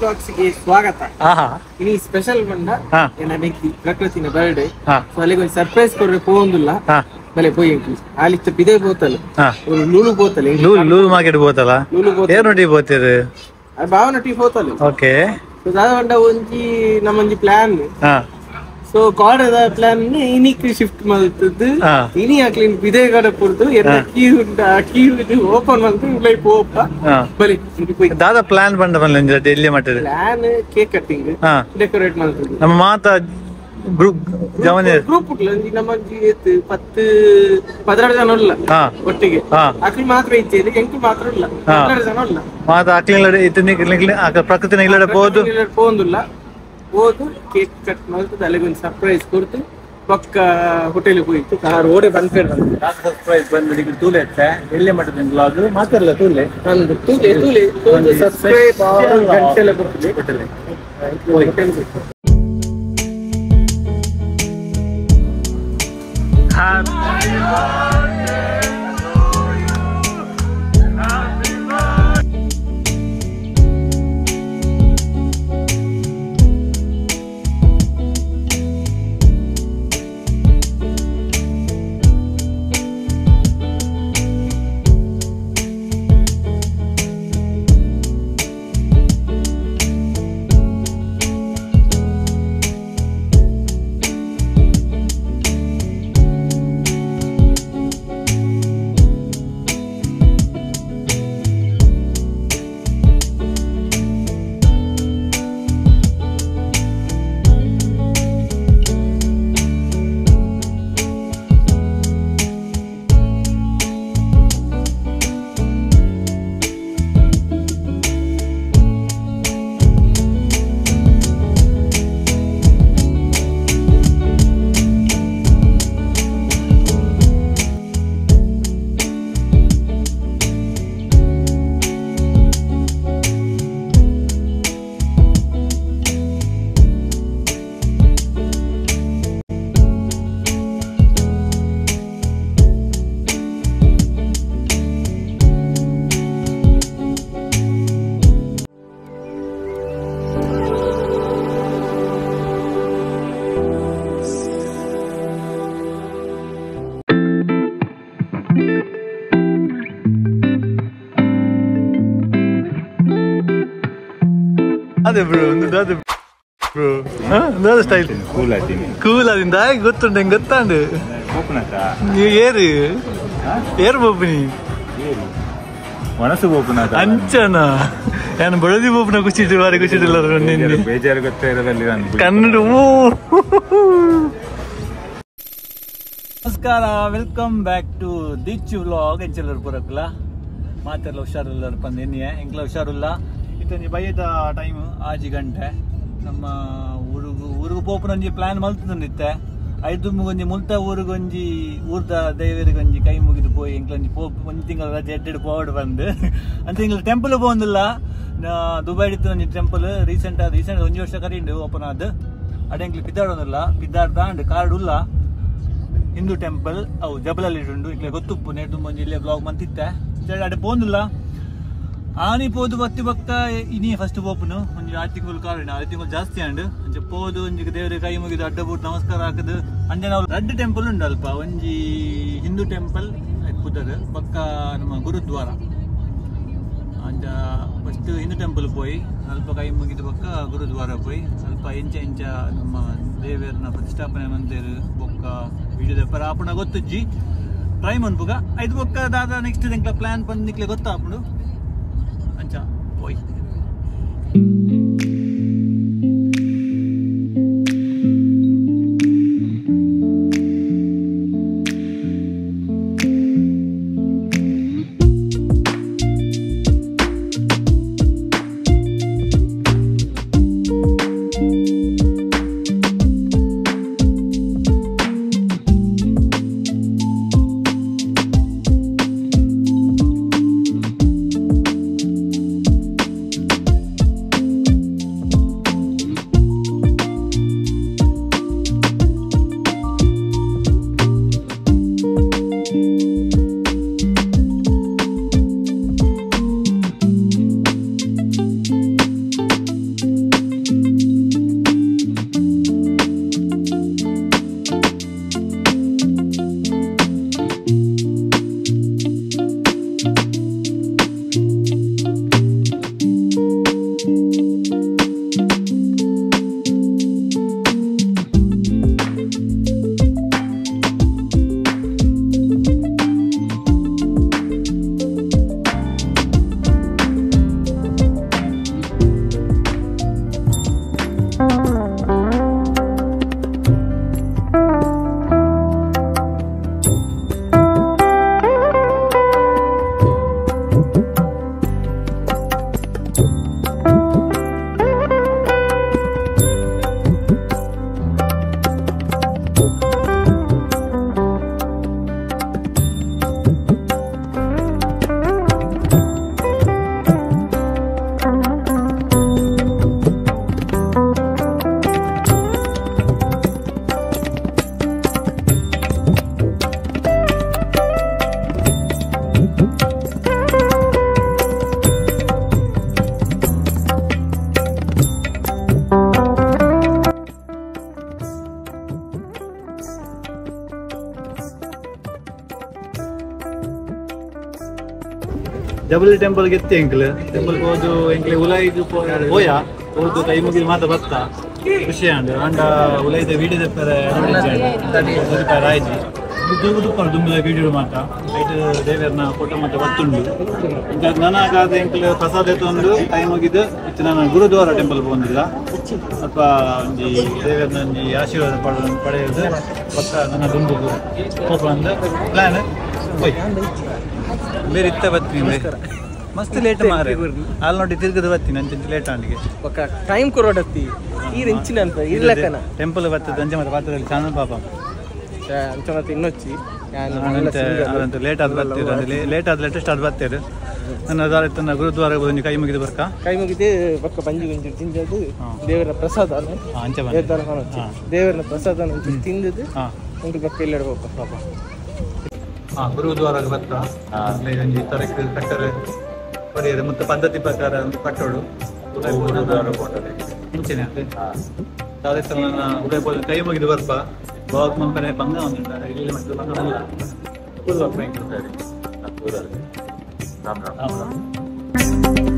Blogs ಗೆ ಸ್ವಾಗತ. ಇನಿ ಸ್ಪೆಷಲ್ ಬಂಡ ನನಗೆ ಪ್ರಕೃತಿನ ಬರ್ಡೇ, ಸೊ ಅಲ್ಲಿಗೆ ಒಂದು ಸರ್ಪ್ರೈಸ್ ಕೊಡ್ರೆ ಪೋಂದುಲ್ಲ ಬಲೆ ಪೋಯಿ ಅಲ್ಲಿ ಬಿದೆ ಬೋತಲ್ ಲೂಲು ಬೋತಲ್ ಲೂಲು ಮಾರ್ಕೆಟ್ ಬೋತಲ್ಲ ಏನೊಟ್ಟಿ ಬೋತಿರು ಭಾವನಟಿ ಬೋತಲ್. ಓಕೆ ಸೊ ದಾದ ಒಂಜಿ ನಮ್ಮೊಂಜಿ ಪ್ಲಾನ್. ಸೊ ಕಾಡದ ಪ್ಲಾನ್ ಇನಿಕ್ ಶಿಫ್ಟ್ ಮಾಡ್ತದ್ದು ಇನಿ ಹಾಕ್ಲಿನ್ ಬಿದೆ ಕಾಡ ಪುರ್ದು ಎಲ್ಲ ಕೀ ಉಂಟ ಕೀ ಓಪನ್ ಮಾಡ್ಕೊಂಡು ಪೋಪ ಬಲಿ ದಾದ ಪ್ಲಾನ್ ಬಂದ ಬಂದ ಎಲ್ಲಿ ಮಾಡ್ತದೆ ಪ್ಲಾನ್ ಕೇಕ್ ಕಟ್ಟಿಂಗ್ ಡೆಕೋರೇಟ್ ಮಾಡ್ತದ್ದು ನಮ್ಮ ಮಾತ ಗ್ರೂಪ್ ಗ್ರೂಪ್ ನಮ್ಮ 10-12 ಜನ ಇಲ್ಲ ಒಟ್ಟಿಗೆ ಅಕ್ಲಿ ಮಾತ್ರ ಇದ್ದೇವೆ ಎಂಟು ಮಾತ್ರ ಇಲ್ಲ 12 ಜನ ಇಲ್ಲ ಮಾತ ಅಕ್ಲಿ ಪ್ರಕೃತಿನ ಇಲ್ಲಡೆ ಪೋಂದಿಲ್ಲ ಹೋದು ಕೇಕ್ ಕಟ್ ಮಾಡ್ತದೆ ಅಲ್ಲಿಗೆ ಒಂದು ಸರ್ಪ್ರೈಸ್ ಕೊಡ್ತು ಪಕ್ಕ ಹೋಟೆಲ್ ಹೋಯ್ತು ರೋಡೆ ಬಂದ್ಪೇರ್ ಸರ್ಪ್ರೈಸ್ ಬಂದು ತೂಲೆ ಎಲ್ಲಿ ಮಾಡಿದ ಬ್ಲಾಗ್ ಮಾತಾಡಲ್ಲ ತೂಲೆ ಒಂದು ತೂಲೆ ಸಬ್ಸ್ಕ್ರೈಬ್ ಗಂಟೆಲ್ಲ ಕೊಡ್ತದೆ. ಅದೇ ಬ್ರೋ ಬ್ರೋ ಸ್ಟೈಲ್ ಕೂಲ್ ಅದಿಂದ ಗೊತ್ತುಂಟು ಹೆಂಗೆ ಗೊತ್ತಾಂಡು ಏರು ಬೋಪನಿ ಮನಸ್ಸು ಬೋಪನ ಅಂಚನ ನಾನು ಬಡದಿ ಬೋಪನ ಖುಷಿಟ್ಟು ಬಾರಿ ಖುಷಿಟ್ಟಿಲ್ಲ ಬೇಜಾರು ಗೊತ್ತೇ ಇರೋದಲ್ಲಿ ಕನ್ನಡ. ನಮಸ್ಕಾರ, ವೆಲ್ಕಮ್ ಬ್ಯಾಕ್ ಟು ದಿಚ್ ವ್ಲಾಗ್. ಎಂಚೆಲ್ಲರು ಪೂರಕ್ಕಲ್ಲ ಮಾತೆಲ್ಲ ಹುಷಾರಿಲ್ಲ ಪಂದು ಎನ್ನಿಯೆ ಎಂಕ್ಲ ಹುಷಾರಿಲ್ಲ ಇತ್ತೊಂದು ಬೈದ ಟೈಮ್ 6 ಗಂಟೆ ನಮ್ಮ ಊರಿಗೆ ಪೋಪನೊಂಜಿ ಪ್ಲಾನ್ ಮಲ್ತಂದಿತ್ತೆ 5 ಒಂಜಿ ಮುಲ್ತ ಊರಿಗೊಂಜಿ ಊರ್ದ ದೇವರಿಗೊಂಜಿ ಕೈ ಮುಗಿದು ಪೋಯಿ ಎಂಕ್ಲೊಂಜಿ ಒಂದು ತಿಂಗಳ ರಜೆ ಎಡ್ಡೆಡು ಪೋವಡ್ ಬಂದು ಅಂತ ಇಂಗ್ಲ ಟೆಂಪಲ್ ಪೋಂದಿಲ್ಲ. ದುಬೈ ಇತ್ತು ಒಂಜಿ ಟೆಂಪಲ್ ರೀಸೆಂಟ್ 1 ವರ್ಷ ಕರೀಂಡು ಓಪನ್ ಆದ್ ಅಡೆ ಎಂಕ್ಲು ಪಿದ್ದಾಡೋದಿಲ್ಲ ಪಿದ್ದಾಡ್ದ ಕಾರ್ಡ್ ಉಲ್ಲ ಹಿಂದೂ ಟೆಂಪಲ್ ಅವು ಜಬಲಲ್ಲಿ ಉಂಡು ಇಕ್ಲೆ ಗೊತ್ತುಪ್ಪು ನೇಟು ಒಂಜಿ ಇಲ್ಲೇ ಬ್ಲಾಗ್ ಮಂತಿತ್ತೆ ಅಡೆ ಪೋಂದಿಲ್ಲ. ಆನಿ ಪೋದು ಬತ್ತಿ ಬಕ್ಕ ಇನಿ ಫಸ್ಟ್ ಪೋಪುನು ಒಂಜಿ 6 ತಿಂಗಳು ಕಾರಣ 6 ತಿಂಗಳು ಜಾಸ್ತಿ ಆಂಡ್ ಅಂಚೆ ಪೋದು ಒಂಜಿ ದೇವರಿಗೆ ಕೈ ಮುಗಿದು ಅಡ್ಡ ಬೂಟ್ ನಮಸ್ಕಾರ ಹಾಕದು ಅಂಜೆ ನಾವು ರೆಡ್ ಟೆಂಪಲ್ ಉಂಡು ಅಲ್ಪ ಒಂಜಿ ಹಿಂದೂ ಟೆಂಪಲ್ ಪುದರ್ ಪಕ್ಕ ನಮ್ಮ ಗುರುದ್ವಾರ ಅಂಚ ಫಸ್ಟ್ ಹಿಂದೂ ಟೆಂಪಲ್ ಪೋಯಿ ಸ್ವಲ್ಪ ಕೈ ಮುಗಿದು ಪಕ್ಕ ಗುರುದ್ವಾರ ಪೋಯಿ ಸ್ವಲ್ಪ ಎಂಚ ನಮ್ಮ ದೇವರನ್ನ ಪ್ರತಿಷ್ಠಾಪನೆ ಮಂದಿರು ಬೊಕ್ಕ ವಿಡಿಯೋದ ಪರ ಆಪುಣ ಗೊತ್ತುಜ್ಜಿ ಟ್ರೈ ಮನ್ಪುಗ ಐದು ಬೊಕ್ಕ ದಾದ ನೆಕ್ಸ್ಟ್ ಎಂಕ್ಲ ಪ್ಲಾನ್ ಬಂದಿಕ್ಲೆ ಗೊತ್ತಾಪುಂಡು ಅಂಚ ಪೋಯ್. ಜಬಲಿ ಟೆಂಪಲ್ ಗೆತ್ತಿ ಎಂಕ್ಲು ಟೆಂಪಲ್ ಹೋದು ಎಂಕ್ಲೆ ಉಲಾಯಿದು ಹೋಯ ಹೋದು ಕೈ ಮುಗಿದು ಮಾತ ಬತ್ತ ಖುಷಿ ಅಂಡ್ ಅಂಡ ಉಲಾಯಿದ ವೀಡಿಯೋ ತೆಪ್ಪರ ರಾಯ್ಜಿ ದುಪ್ಪರು ದುಂಬುದ ವೀಡಿಯೋ ಮಾತ ಐಟ್ ದೇವರನ ಫೋಟೋ ಮಾತ ಬತ್ತುಂಡು ನನಗಾದ ಎಂಕ್ಲು ಪ್ರಸಾದ ಎತ್ತೊಂದು ಕೈ ಮುಗಿದು ಇತ್ತು ನಾನು ಗುರುದ್ವಾರ ಟೆಂಪಲ್ ಬಂದಿಲ್ಲ ಅಥವಾ ಒಂಜಿ ದೇವರನ ಒಂಜಿ ಆಶೀರ್ವಾದ ಪಡೆಯೋದು ಪಕ್ಕ ನನ್ನ ದುಂಬುದು ಹೋಪ ಅಂದ ಪ್ಲಾನ್ ಹೋಯ್ ಬೇರೆ ಇತ್ತ ಬರ್ತೀನಿ ಮಸ್ತ್ ಲೇಟ್ ಮಾರೆ ಅಲ್ಲಿ ನೋಡಿ ತಿರ್ಗದು ಬರ್ತೀನಿ ಅಂಚೆ ಲೇಟ್ ಆಂಡಿಗೆ ಪಕ್ಕ ಟೈಮ್ ಕೊರೋಡತ್ತಿ ಈ ರೆಂಚಿನ ಅಂತ ಇರ್ಲಕ್ಕನ ಟೆಂಪಲ್ ಬರ್ತದೆ ಅಂಚೆ ಮತ್ತೆ ಪಾತ್ರದಲ್ಲಿ ಚಾನಲ್ ಪಾಪ ಅಂಚ ಮತ್ತೆ ಇನ್ನೊಚ್ಚಿ ಅದಂತೂ ಲೇಟ್ ಆದ ಬರ್ತೀರಿ ಲೇಟ್ ಆದ ಲೇಟೆಸ್ಟ್ ಆದ ಬರ್ತೀರಿ ನನ್ನ ತನ್ನ ಗುರುದ್ವಾರ ಬಂದು ಕೈ ಮುಗಿದು ಬರ್ಕ ಕೈ ಮುಗಿದು ಪಕ್ಕ ಬಂಜಿ ಗೊಂಜಿ ತಿಂದದ್ದು ದೇವರ ಪ್ರಸಾದ ಅಂಚೆ ದೇವರ ಪ್ರಸಾದ ತಿಂದದ್ದು ಒಂದು ಪಕ್ಕ ಇಲ್ಲಡ ಹೋಗ ಪಾಪ ಗುರುದ್ವಾರ ಬರ್ತ ಒಂಜಿ ತರಕ್ಕೆ ಕಟ್ಟರೆ ಹೊಡೆಯದು ಮತ್ತು ಪದ್ಧತಿ ಪ್ರಕಾರ ಕಟ್ಟೋಡು ಮುಂಚೆನೆ ದೇವಸ್ಥಾನ ಉದಯಪುರ ಕೈ ಮುಗಿದು ಬರ್ಪ ಬಾಗ್ ಮಂಪನೆ ಬಂಗ ಒಂದಿದ್ದಾರೆ ಇಲ್ಲಿ ಮತ್ತು ಬಂಗ ರಾಮ್ ರಾಮ್